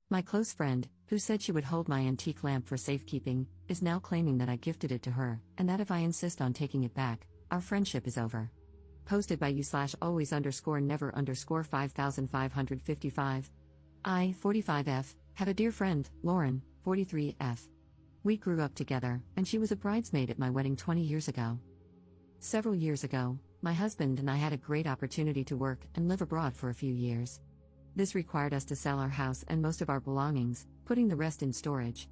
My close friend, who said she would hold my antique lamp for safekeeping, is now claiming that I gifted it to her, and that if I insist on taking it back, our friendship is over. Posted by you/always_never_5555. I, 45F, have a dear friend, Lauren, 43F. We grew up together, and she was a bridesmaid at my wedding 20 years ago. Several years ago, my husband and I had a great opportunity to work and live abroad for a few years. This required us to sell our house and most of our belongings, putting the rest in storage.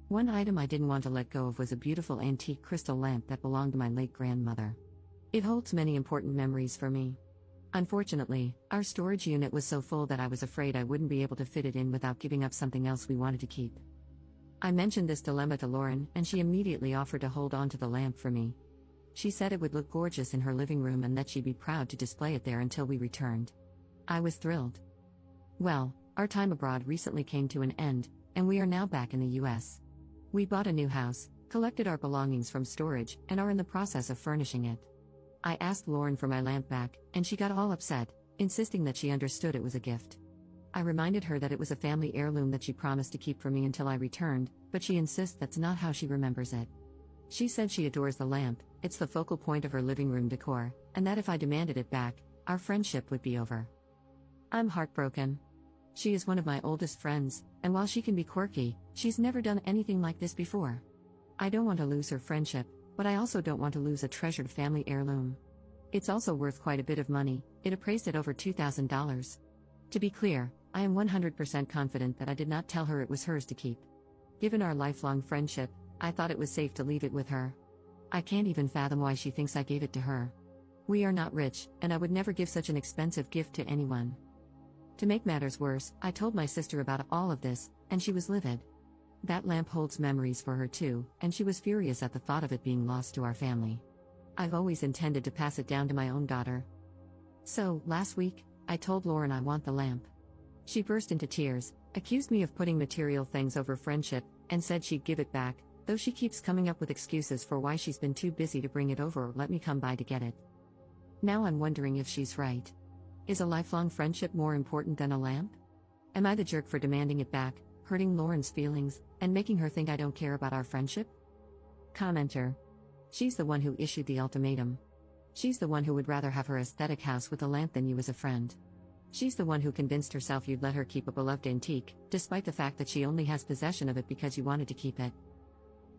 One item I didn't want to let go of was a beautiful antique crystal lamp that belonged to my late grandmother. It holds many important memories for me. Unfortunately, our storage unit was so full that I was afraid I wouldn't be able to fit it in without giving up something else we wanted to keep. I mentioned this dilemma to Lauren, and she immediately offered to hold on to the lamp for me. She said it would look gorgeous in her living room and that she'd be proud to display it there until we returned. I was thrilled. Well, our time abroad recently came to an end, and we are now back in the US. We bought a new house, collected our belongings from storage, and are in the process of furnishing it. I asked Lauren for my lamp back, and she got all upset, insisting that she understood it was a gift. I reminded her that it was a family heirloom that she promised to keep for me until I returned, but she insists that's not how she remembers it. She said she adores the lamp, it's the focal point of her living room decor, and that if I demanded it back, our friendship would be over. I'm heartbroken. She is one of my oldest friends, and while she can be quirky, she's never done anything like this before. I don't want to lose her friendship, but I also don't want to lose a treasured family heirloom. It's also worth quite a bit of money, it appraised at over $2,000. To be clear, I am 100% confident that I did not tell her it was hers to keep. Given our lifelong friendship, I thought it was safe to leave it with her. I can't even fathom why she thinks I gave it to her. We are not rich, and I would never give such an expensive gift to anyone. To make matters worse, I told my sister about all of this, and she was livid. That lamp holds memories for her too, and she was furious at the thought of it being lost to our family. I've always intended to pass it down to my own daughter. So, last week, I told Lauren I want the lamp. She burst into tears, accused me of putting material things over friendship, and said she'd give it back, though she keeps coming up with excuses for why she's been too busy to bring it over or let me come by to get it. Now I'm wondering if she's right. Is a lifelong friendship more important than a lamp? Am I the jerk for demanding it back, hurting Lauren's feelings, and making her think I don't care about our friendship? Commenter. She's the one who issued the ultimatum. She's the one who would rather have her aesthetic house with a lamp than you as a friend. She's the one who convinced herself you'd let her keep a beloved antique, despite the fact that she only has possession of it because you wanted to keep it.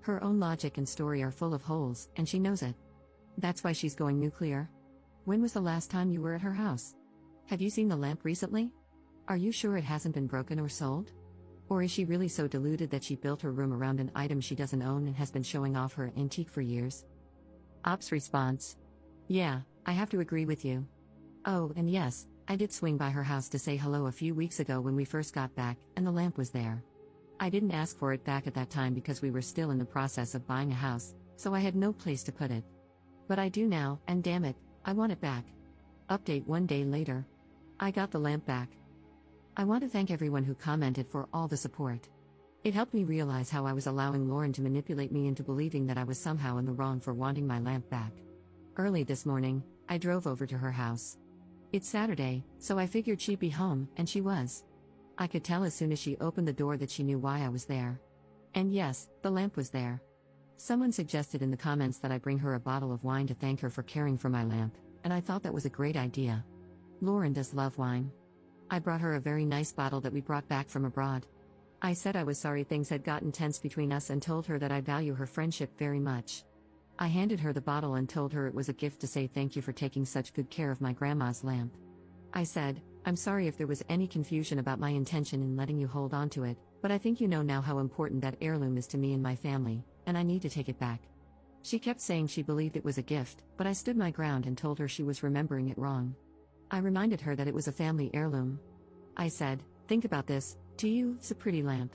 Her own logic and story are full of holes, and she knows it. That's why she's going nuclear. When was the last time you were at her house? Have you seen the lamp recently? Are you sure it hasn't been broken or sold? Or is she really so deluded that she built her room around an item she doesn't own and has been showing off her antique for years? Ops response. Yeah, I have to agree with you. Oh, and yes, I did swing by her house to say hello a few weeks ago when we first got back, and the lamp was there. I didn't ask for it back at that time because we were still in the process of buying a house, so I had no place to put it. But I do now, and damn it, I want it back. Update 1 day later. I got the lamp back. I want to thank everyone who commented for all the support. It helped me realize how I was allowing Lauren to manipulate me into believing that I was somehow in the wrong for wanting my lamp back. Early this morning, I drove over to her house. It's Saturday, so I figured she'd be home, and she was. I could tell as soon as she opened the door that she knew why I was there. And yes, the lamp was there. Someone suggested in the comments that I bring her a bottle of wine to thank her for caring for my lamp, and I thought that was a great idea. Lauren does love wine. I brought her a very nice bottle that we brought back from abroad. I said I was sorry things had gotten tense between us and told her that I value her friendship very much. I handed her the bottle and told her it was a gift to say thank you for taking such good care of my grandma's lamp. I said, I'm sorry if there was any confusion about my intention in letting you hold on to it, but I think you know now how important that heirloom is to me and my family, and I need to take it back. She kept saying she believed it was a gift, but I stood my ground and told her she was remembering it wrong. I reminded her that it was a family heirloom. I said, think about this, to you, it's a pretty lamp.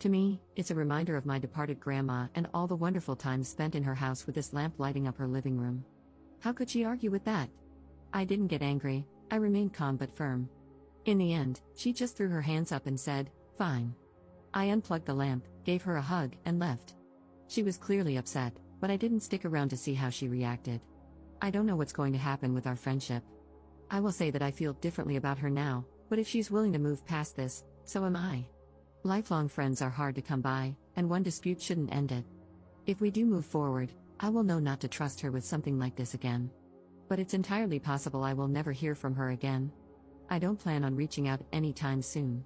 To me, it's a reminder of my departed grandma and all the wonderful times spent in her house with this lamp lighting up her living room. How could she argue with that? I didn't get angry, I remained calm but firm. In the end, she just threw her hands up and said, fine. I unplugged the lamp, gave her a hug, and left. She was clearly upset, but I didn't stick around to see how she reacted. I don't know what's going to happen with our friendship. I will say that I feel differently about her now, but if she's willing to move past this, so am I. Lifelong friends are hard to come by, and one dispute shouldn't end it. If we do move forward, I will know not to trust her with something like this again. But it's entirely possible I will never hear from her again. I don't plan on reaching out anytime soon.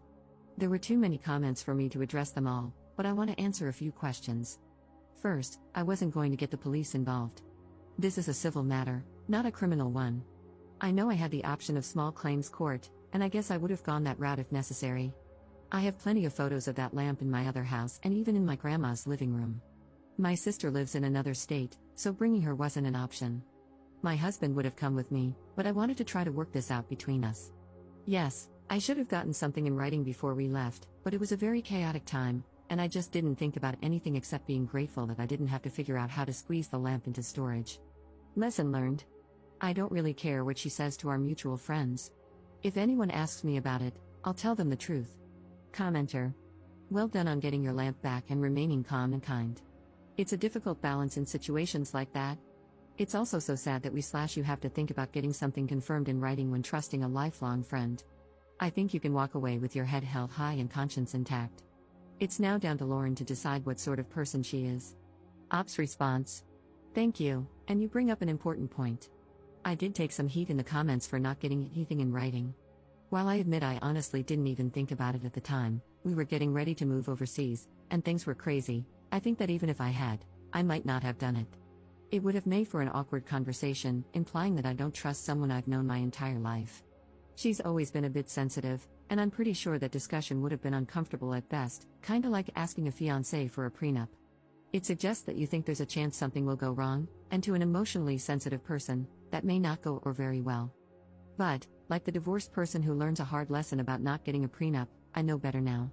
There were too many comments for me to address them all, but I want to answer a few questions. First, I wasn't going to get the police involved. This is a civil matter, not a criminal one. I know I had the option of small claims court, and I guess I would have gone that route if necessary. I have plenty of photos of that lamp in my other house and even in my grandma's living room. My sister lives in another state, so bringing her wasn't an option. My husband would have come with me, but I wanted to try to work this out between us. Yes, I should have gotten something in writing before we left, but it was a very chaotic time, and I just didn't think about anything except being grateful that I didn't have to figure out how to squeeze the lamp into storage. Lesson learned. I don't really care what she says to our mutual friends. If anyone asks me about it, I'll tell them the truth. Commenter. Well done on getting your lamp back and remaining calm and kind. It's a difficult balance in situations like that. It's also so sad that you have to think about getting something confirmed in writing when trusting a lifelong friend. I think you can walk away with your head held high and conscience intact. It's now down to Lauren to decide what sort of person she is. Ops response. Thank you, and you bring up an important point. I did take some heat in the comments for not getting anything in writing. While I admit I honestly didn't even think about it at the time, we were getting ready to move overseas, and things were crazy. I think that even if I had, I might not have done it. It would have made for an awkward conversation, implying that I don't trust someone I've known my entire life. She's always been a bit sensitive, and I'm pretty sure that discussion would have been uncomfortable at best, kinda like asking a fiancé for a prenup. It suggests that you think there's a chance something will go wrong, and to an emotionally sensitive person, that may not go or very well. But, like the divorced person who learns a hard lesson about not getting a prenup, I know better now.